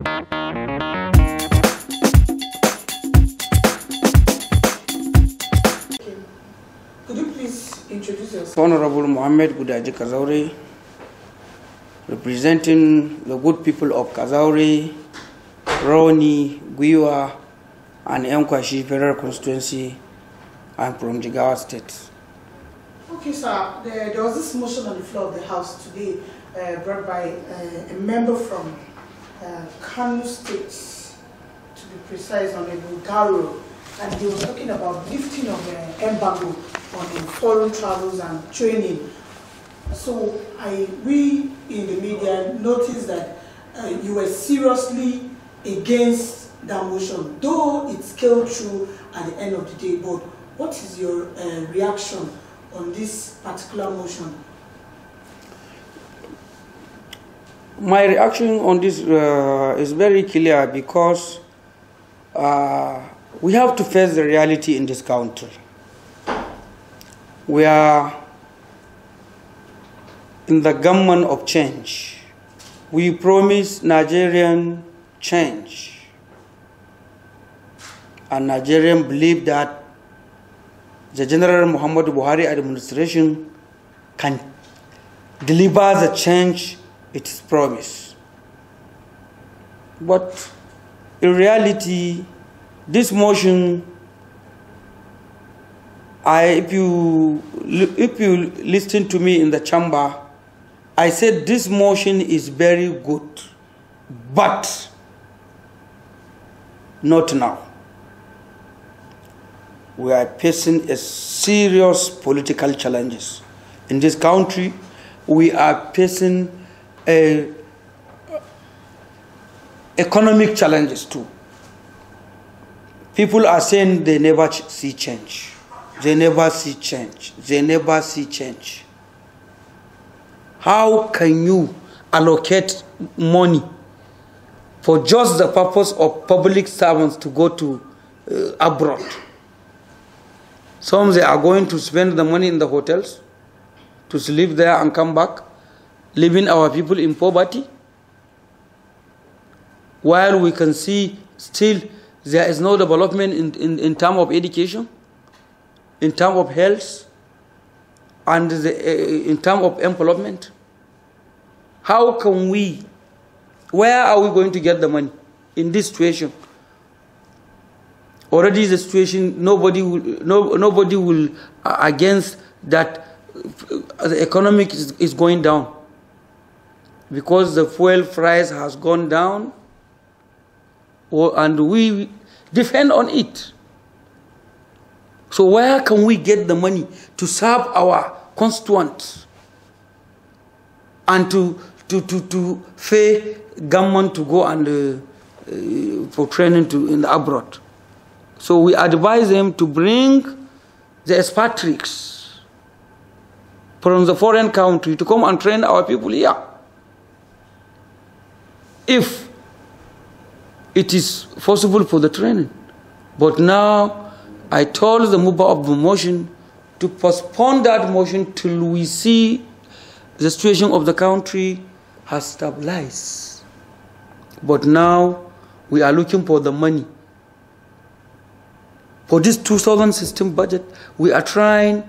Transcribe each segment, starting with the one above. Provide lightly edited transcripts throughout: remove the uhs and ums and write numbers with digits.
Could you please introduce yourself? Honorable Muhammed Gudaji KAZAURE, representing the good people of KAZAURE, RONI, GWIWA, and YANKASHI federal constituency. I'm from JIGAWA state. Okay, sir. There was this motion on the floor of the House today brought by a member from Kano State, to be precise, Honorable Garo, and he was talking about lifting of the embargo on foreign travels and training. So we in the media noticed that you were seriously against that motion, though it scaled through at the end of the day. But what is your reaction on this particular motion? My reaction on this is very clear, because we have to face the reality in this country. We are in the government of change. We promise Nigerian change, and Nigerians believe that the General Muhammad Buhari administration can deliver the change it is promised. But in reality, this motion, if you listen to me in the chamber, I said this motion is very good, but not now. We are facing a serious political challenges in this country. We are facing economic challenges too. People are saying they never see change. They never see change. They never see change. How can you allocate money for just the purpose of public servants to go to abroad? Some they are going to spend the money in the hotels, to sleep there and come back, leaving our people in poverty, while we can see still there is no development in terms of education, in terms of health, and in terms of employment. How can we, where are we going to get the money in this situation? Already the situation, nobody will against that the economic is going down, because the fuel price has gone down, and we depend on it. So where can we get the money to serve our constituents and to pay government to go and for training in the abroad? So we advise them to bring the expatriates from the foreign country to come and train our people here, if it is possible for the training. But now I told the mover of the motion to postpone that motion till we see the situation of the country has stabilized. But now we are looking for the money. For this 2016 budget, we are trying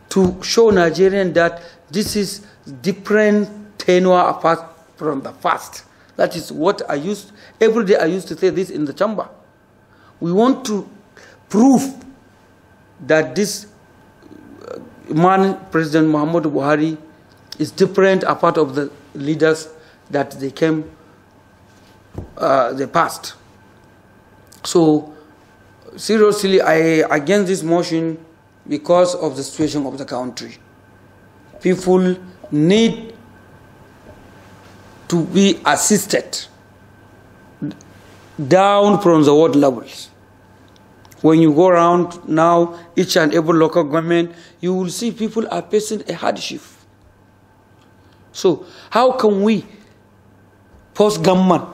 to show Nigerians that this is different tenure apart from the past. That is what every day I used to say this in the chamber. We want to prove that this man, President Muhammad Buhari, is different apart of the leaders that they came, the past. So, seriously, I against this motion because of the situation of the country. People need to be assisted down from the ward levels. When you go around now, each and every local government, you will see people are facing a hardship. So how can we force government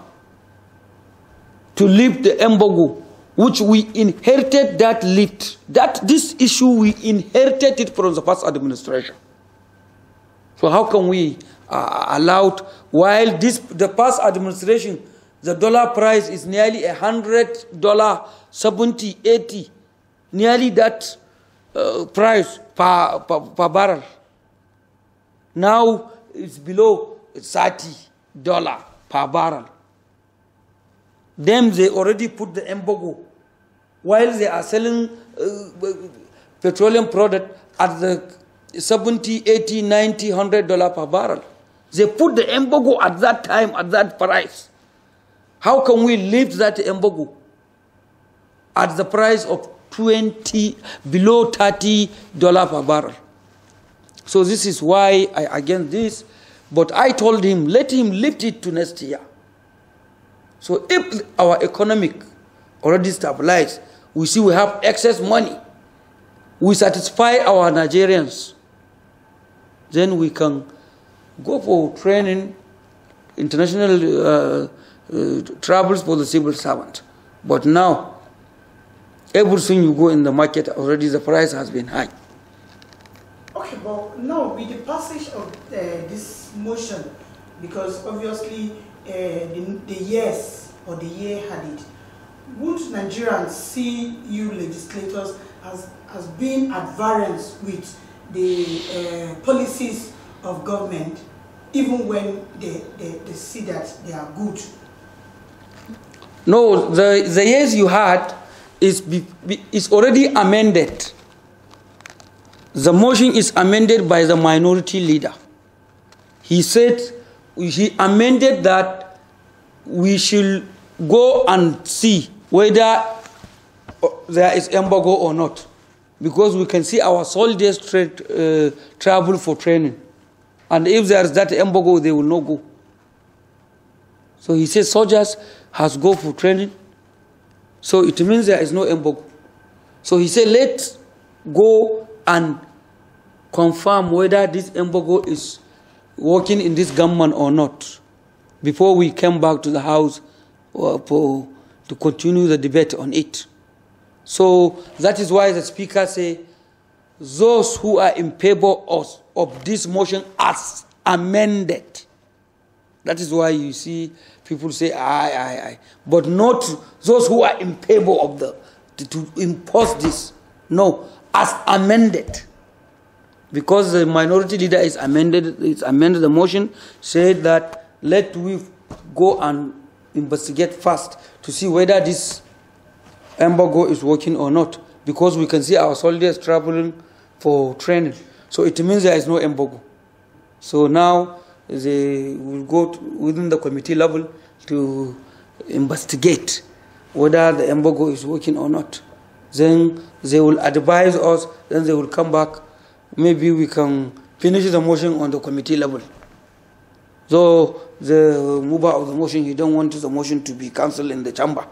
to lift the embargo, which we inherited this issue we inherited it from the past administration? So how can we allow, while the past administration The dollar price is nearly $100, 70, 80, nearly that price per barrel. Now it's below $30 per barrel. Them, they already put the embargo while they are selling petroleum product at the 70, 80, 90, $100 per barrel. They put the embargo at that time, at that price. How can we lift that embargo at the price of below $30 per barrel? So this is why I against this. But I told him, let him lift it to next year. So if our economic already stabilized, we see we have excess money, we satisfy our Nigerians, then we can go for training, international travels for the civil servant. But now, everything you go in the market, already the price has been high. Okay, but now with the passage of this motion, because obviously the years or the year had it, would Nigerians see you legislators as being at variance with the policies of government, even when they see that they are good? No, the years you had is already amended. The motion is amended by the minority leader. He said, he amended that we should go and see whether there is embargo or not, because we can see our soldiers travel for training, and if there is that embargo, they will not go. So he says soldiers has go for training, so it means there is no embargo. So he said, let's go and confirm whether this embargo is working in this government or not before we come back to the house to continue the debate on it. So that is why the speaker say, those who are in favor of this motion as amended. That is why you see people say aye. But not those who are in favor of to impose this. No, as amended. Because the minority leader is amended the motion, said that let we go and investigate first to see whether this embargo is working or not, because we can see our soldiers traveling for training. So it means there is no embargo. So now they will go within the committee level to investigate whether the embargo is working or not. Then they will advise us, then they will come back. Maybe we can finish the motion on the committee level. So the mover of the motion, he don't want the motion to be cancelled in the chamber.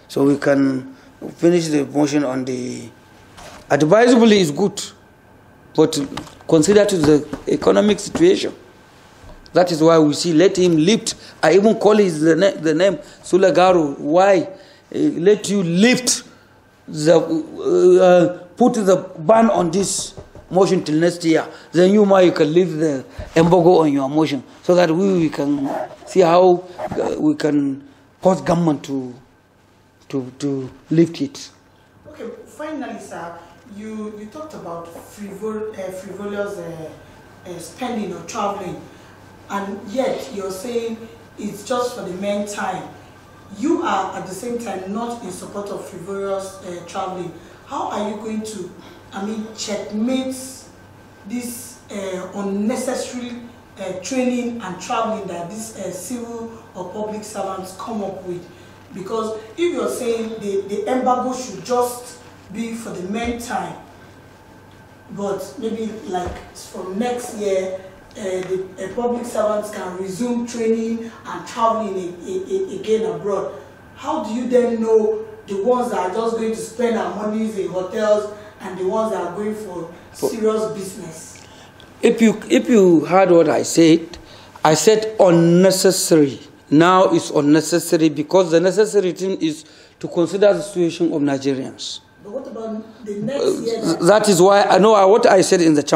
So we can finish the motion on the... Advisably is good, but consider to the economic situation. That is why we see, let him lift. I even call the name Sulagaru. Why? Let you lift, put the ban on this motion till next year. Then you can leave the embargo on your motion, so that we can see how we can force government to lift it. Okay, finally, sir, you talked about frivolous spending or traveling, and yet you're saying it's just for the meantime. You are at the same time not in support of frivolous traveling. How are you going to, checkmate this unnecessary training and traveling that these civil or public servants come up with? Because if you're saying the embargo should just be for the meantime, but maybe like from next year, the public servants can resume training and traveling again abroad, how do you then know the ones that are just going to spend our monies in hotels and the ones that are going for serious business? If you heard what I said unnecessary. Now it's unnecessary because the necessary thing is to consider the situation of Nigerians. But what about the next year? That is why I know what I said in the chat.